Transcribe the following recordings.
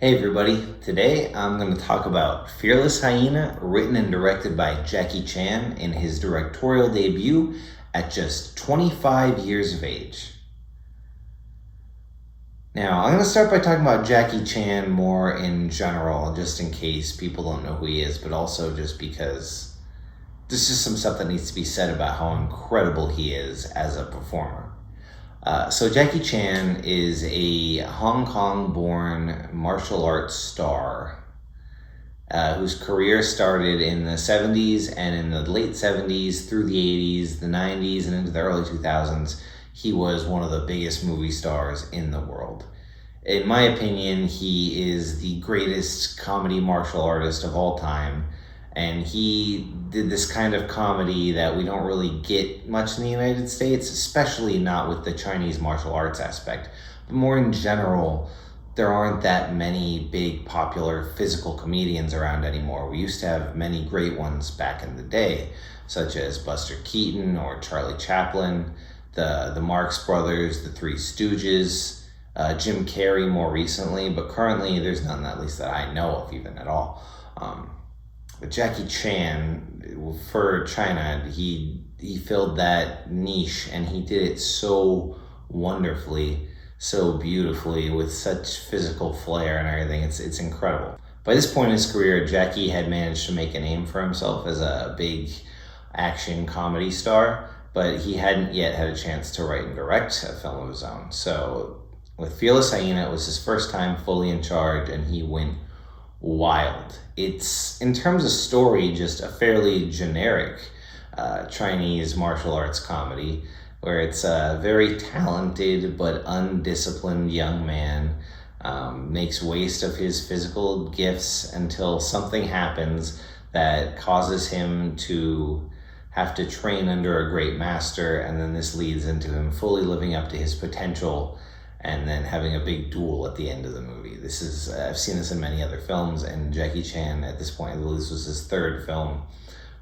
Hey everybody, today I'm going to talk about Fearless Hyena, written and directed by Jackie Chan in his directorial debut at just 25 years of age. Now, I'm going to start by talking about Jackie Chan more in general, just in case people don't know who he is, but also just because there's just some stuff that needs to be said about how incredible he is as a performer. So Jackie Chan is a Hong Kong-born martial arts star whose career started in the 70s, and in the late 70s through the 80s, the 90s, and into the early 2000s, he was one of the biggest movie stars in the world. In my opinion, he is the greatest comedy martial artist of all time, and he did this kind of comedy that we don't really get much in the United States, especially not with the Chinese martial arts aspect. But more in general, there aren't that many big popular physical comedians around anymore. We used to have many great ones back in the day, such as Buster Keaton or Charlie Chaplin, the Marx Brothers, the Three Stooges, Jim Carrey more recently, but currently there's none, at least that I know of even at all. But Jackie Chan, for China, he filled that niche, and he did it so wonderfully, so beautifully, with such physical flair and everything. It's incredible. By this point in his career, Jackie had managed to make a name for himself as a big action comedy star, but he hadn't yet had a chance to write and direct a film of his own. So with Fearless Hyena, it was his first time fully in charge, and he went wild. It's, in terms of story, just a fairly generic Chinese martial arts comedy, where it's a very talented but undisciplined young man makes waste of his physical gifts until something happens that causes him to have to train under a great master, and then this leads into him fully living up to his potential and then having a big duel at the end of the movie. This is, I've seen this in many other films, and Jackie Chan at this point, I believe this was his third film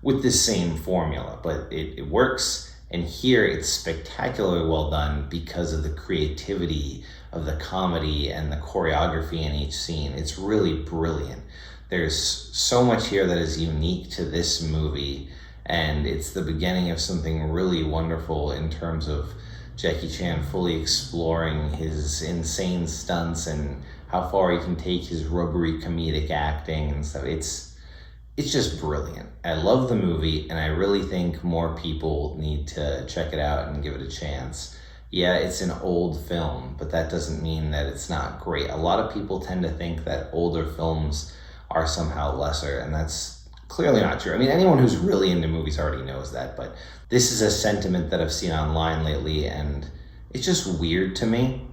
with this same formula, but it works, and here it's spectacularly well done because of the creativity of the comedy and the choreography in each scene. It's really brilliant. There's so much here that is unique to this movie, and it's the beginning of something really wonderful in terms of Jackie Chan fully exploring his insane stunts and how far he can take his rubbery comedic acting and stuff. It's just brilliant. I love the movie, and I really think more people need to check it out and give it a chance. Yeah, it's an old film, but that doesn't mean that it's not great. A lot of people tend to think that older films are somehow lesser, and that's clearly not true. I mean, anyone who's really into movies already knows that, but this is a sentiment that I've seen online lately, and it's just weird to me.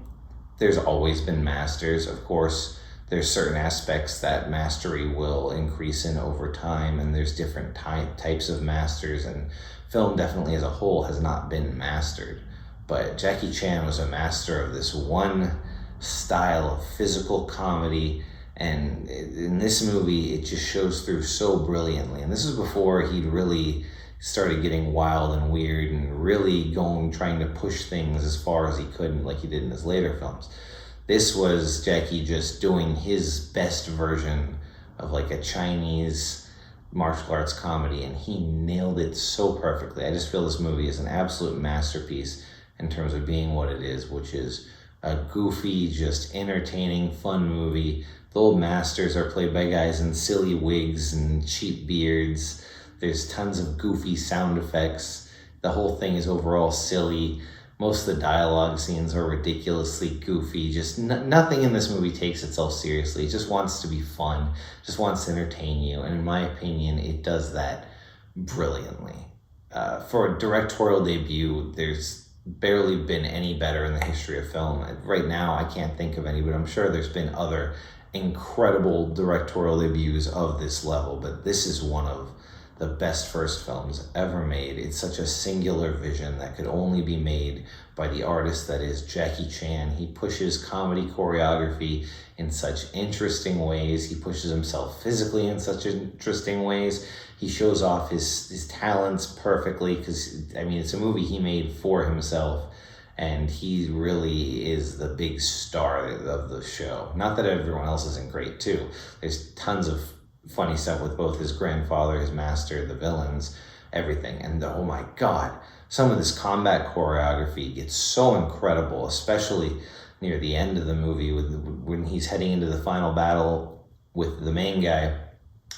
There's always been masters, of course. There's certain aspects that mastery will increase in over time, and there's different types of masters, and film definitely as a whole has not been mastered. But Jackie Chan was a master of this one style of physical comedy, and in this movie, it just shows through so brilliantly. And this is before he'd really started getting wild and weird and really trying to push things as far as he could, like he did in his later films. This was Jackie just doing his best version of like a Chinese martial arts comedy, and he nailed it so perfectly. I just feel this movie is an absolute masterpiece in terms of being what it is, which is a goofy, just entertaining, fun movie. The old masters are played by guys in silly wigs and cheap beards. There's tons of goofy sound effects. The whole thing is overall silly. Most of the dialogue scenes are ridiculously goofy. Just nothing in this movie takes itself seriously. It just wants to be fun, just wants to entertain you. And in my opinion, it does that brilliantly. For a directorial debut, there's barely been any better in the history of film. Right now, I can't think of any, but I'm sure there's been other incredible directorial debuts of this level, but this is one of the best first films ever made. It's such a singular vision that could only be made by the artist that is Jackie Chan. He pushes comedy choreography in such interesting ways. He pushes himself physically in such interesting ways. He shows off his talents perfectly, because, I mean, it's a movie he made for himself. and he really is the big star of the show. Not that everyone else isn't great too. There's tons of funny stuff with both his grandfather, his master, the villains, everything. And oh my God, some of this combat choreography gets so incredible, especially near the end of the movie when he's heading into the final battle with the main guy.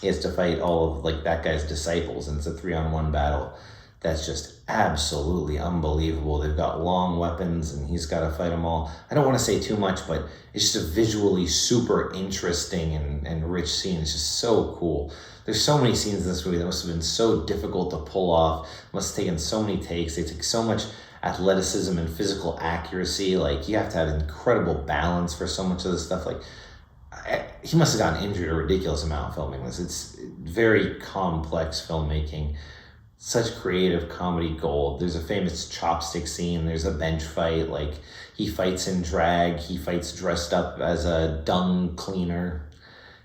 He has to fight all of like that guy's disciples, and it's a 3-on-1 battle. That's just absolutely unbelievable. They've got long weapons and he's got to fight them all. I don't want to say too much, but it's just a visually super interesting and rich scene. It's just so cool. There's so many scenes in this movie that must have been so difficult to pull off. Must have taken so many takes. They took so much athleticism and physical accuracy. Like, you have to have incredible balance for so much of this stuff. Like, he must have gotten injured a ridiculous amount filming this. It's very complex filmmaking. Such creative comedy gold. There's a famous chopstick scene. There's a bench fight. Like, he fights in drag. He fights dressed up as a dung cleaner.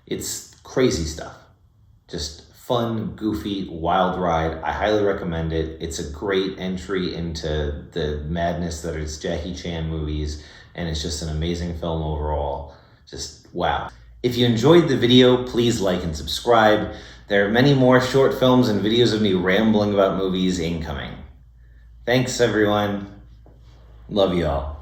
It's crazy stuff. Just fun, goofy, wild ride. I highly recommend it. It's a great entry into the madness that is Jackie Chan movies, and it's just an amazing film overall. Just wow. If you enjoyed the video, please like and subscribe. There are many more short films and videos of me rambling about movies incoming. Thanks, everyone. Love you all.